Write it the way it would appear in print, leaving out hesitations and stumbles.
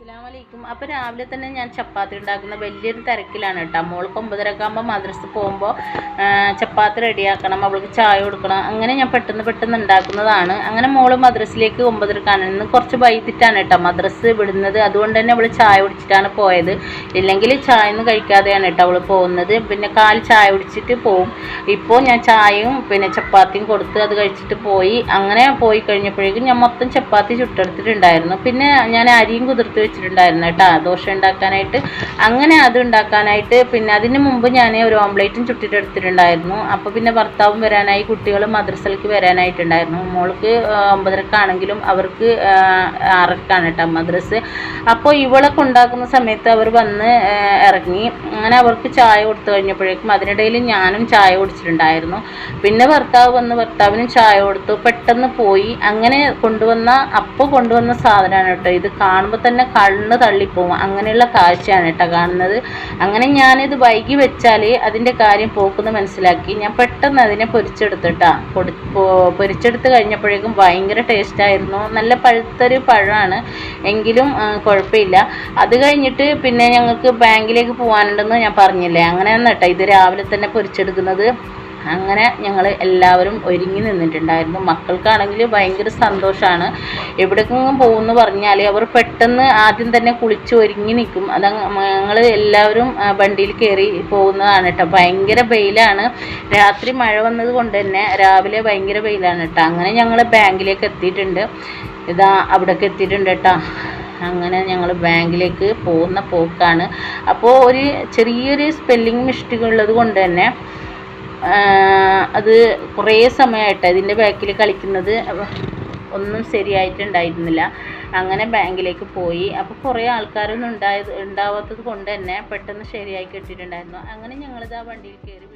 അസ്സലാമലൈക്കും. അപ്പോൾ രാവിലെ തന്നെ ഞാൻ ചപ്പാത്തി ഉണ്ടാക്കുന്ന വലിയൊരു തിരക്കിലാണ് കേട്ടോ. മോൾക്ക് 9:30 ആകുമ്പോൾ മദ്രസ പോകുമ്പോൾ ചപ്പാത്തി റെഡിയാക്കണം, അവൾക്ക് ചായ കൊടുക്കണം. അങ്ങനെ ഞാൻ പെട്ടെന്ന് ഉണ്ടാക്കുന്നതാണ്. അങ്ങനെ മോള് മദ്രസയിലേക്ക് 9:30 ഇന്ന് കുറച്ച് വൈകിട്ടാണ് കേട്ടോ മദ്രസ വിടുന്നത്. അതുകൊണ്ട് തന്നെ അവൾ ചായ കുടിച്ചിട്ടാണ് പോയത്. ഇല്ലെങ്കിൽ ചായ ഒന്നും കഴിക്കാതെയാണ് കേട്ടോ അവൾ പോകുന്നത്. പിന്നെ ചായ കുടിച്ചിട്ട് പോവും. ഇപ്പോൾ ഞാൻ ചായയും പിന്നെ ചപ്പാത്തിയും കൊടുത്ത് അത് കഴിച്ചിട്ട് പോയി. അങ്ങനെ പോയി കഴിഞ്ഞപ്പോഴേക്കും ഞാൻ മൊത്തം ചപ്പാത്തി ചുട്ടെടുത്തിട്ടുണ്ടായിരുന്നു. പിന്നെ ഞാൻ അരിയും കുതിർത്ത് വെച്ചിട്ടുണ്ടായിരുന്നു കേട്ടോ ദോശ ഉണ്ടാക്കാനായിട്ട്. അങ്ങനെ അത് ഉണ്ടാക്കാനായിട്ട് പിന്നെ അതിന് മുമ്പ് ഞാൻ ഒരു ഓംലേറ്റും ചുട്ടിട്ടെടുത്തിട്ടുണ്ടായിരുന്നു. അപ്പോൾ പിന്നെ ഭർത്താവും വരാനായി, കുട്ടികൾ മദ്രസയിലേക്ക് വരാനായിട്ടുണ്ടായിരുന്നു. മോൾക്ക് 9:30 ആണെങ്കിലും അവർക്ക് 6:00 കേട്ടോ മദ്രസ്. അപ്പോൾ ഇവളൊക്കെ ഉണ്ടാക്കുന്ന സമയത്ത് അവർ വന്ന് ഇറങ്ങി. അങ്ങനെ അവർക്ക് ചായ കൊടുത്തു കഴിഞ്ഞപ്പോഴേക്കും അതിനിടയിൽ ഞാനും ചായ കുടിച്ചിട്ടുണ്ടായിരുന്നു. പിന്നെ ഭർത്താവ് വന്ന് ഭർത്താവിനും ചായ കൊടുത്തു, പെട്ടെന്ന് പോയി. അങ്ങനെ കൊണ്ടുവന്ന സാധനമാണ് കേട്ടോ ഇത്. കാണുമ്പോൾ തന്നെ കണ്ണ് തള്ളിപ്പോവും. അങ്ങനെയുള്ള കാഴ്ചയാണ് കേട്ടോ കാണുന്നത്. അങ്ങനെ ഞാനിത് വൈകി വെച്ചാൽ അതിൻ്റെ കാര്യം പോക്കുന്ന് മനസ്സിലാക്കി ഞാൻ പെട്ടെന്ന് അതിനെ പൊരിച്ചെടുത്ത് കഴിഞ്ഞപ്പോഴേക്കും ഭയങ്കര ടേസ്റ്റായിരുന്നു. നല്ല പഴുത്തൊരു പഴമാണ്, എങ്കിലും കുഴപ്പമില്ല. അത് കഴിഞ്ഞിട്ട് പിന്നെ ഞങ്ങൾക്ക് ബാങ്കിലേക്ക് പോകാനുണ്ടെന്ന് ഞാൻ പറഞ്ഞില്ലേ, അങ്ങനെയാണ് കേട്ടോ ഇത് രാവിലെ തന്നെ പൊരിച്ചെടുക്കുന്നത്. അങ്ങനെ ഞങ്ങൾ എല്ലാവരും ഒരുങ്ങി നിന്നിട്ടുണ്ടായിരുന്നു. മക്കൾക്കാണെങ്കിൽ ഭയങ്കര സന്തോഷമാണ്. എവിടേക്കെങ്കിലും പോകുമെന്ന് പറഞ്ഞാൽ അവർ പെട്ടെന്ന് ആദ്യം തന്നെ കുളിച്ച് ഒരുങ്ങി നിൽക്കും. അത് ഞങ്ങൾ എല്ലാവരും വണ്ടിയിൽ കയറി പോകുന്നതാണ് കേട്ടോ. ഭയങ്കര വെയിലാണ്. രാത്രി മഴ വന്നത് കൊണ്ട് തന്നെ രാവിലെ ഭയങ്കര വെയിലാണ് കേട്ടോ. അങ്ങനെ ഞങ്ങൾ ബാങ്കിലേക്ക് എത്തിയിട്ടുണ്ട്. അവിടേക്ക് എത്തിയിട്ടുണ്ട് കേട്ടോ. അങ്ങനെ ഞങ്ങൾ ബാങ്കിലേക്ക് പോകുന്ന പോക്കാണ്. അപ്പോൾ ഒരു ചെറിയൊരു സ്പെല്ലിംഗ് മിസ്റ്റേക്ക് ഉള്ളത് കൊണ്ട് തന്നെ അത് കുറേ സമയമായിട്ട് ഇതിൻ്റെ ബാക്കിൽ കളിക്കുന്നത് ഒന്നും ശരിയായിട്ടുണ്ടായിരുന്നില്ല. അങ്ങനെ ബാങ്കിലേക്ക് പോയി. അപ്പോൾ കുറേ ആൾക്കാരൊന്നും ഉണ്ടാവാത്തത് കൊണ്ട് തന്നെ പെട്ടെന്ന് ശരിയായി കിട്ടിയിട്ടുണ്ടായിരുന്നു. അങ്ങനെ ഞങ്ങളിത് ആ വണ്ടിയിൽ കയറി